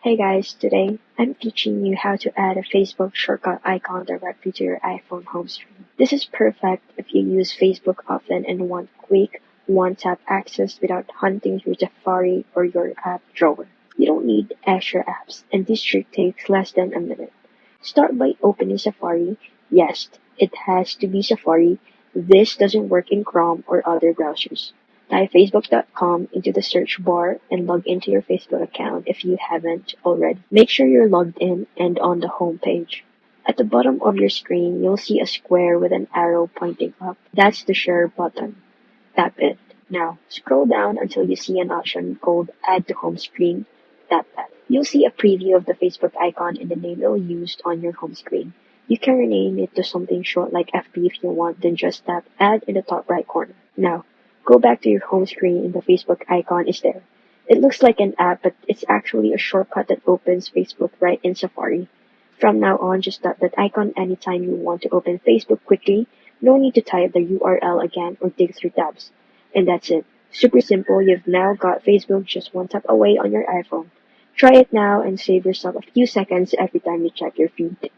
Hey guys, today I'm teaching you how to add a Facebook shortcut icon directly to your iPhone home screen. This is perfect if you use Facebook often and want quick, one-tap access without hunting through Safari or your app drawer. You don't need extra apps, and this trick takes less than a minute. Start by opening Safari. Yes, it has to be Safari. This doesn't work in Chrome or other browsers. Type facebook.com into the search bar and log into your Facebook account if you haven't already. Make sure you're logged in and on the home page. At the bottom of your screen, you'll see a square with an arrow pointing up. That's the share button. Tap it. Now, scroll down until you see an option called Add to Home Screen. Tap that. You'll see a preview of the Facebook icon and the name it'll use on your home screen. You can rename it to something short like FB if you want, then just tap Add in the top right corner. Now, go back to your home screen and the Facebook icon is there. It looks like an app, but it's actually a shortcut that opens Facebook right in Safari. From now on, just tap that icon anytime you want to open Facebook quickly. No need to type the URL again or dig through tabs. And that's it. Super simple. You've now got Facebook just one tap away on your iPhone. Try it now and save yourself a few seconds every time you check your feed.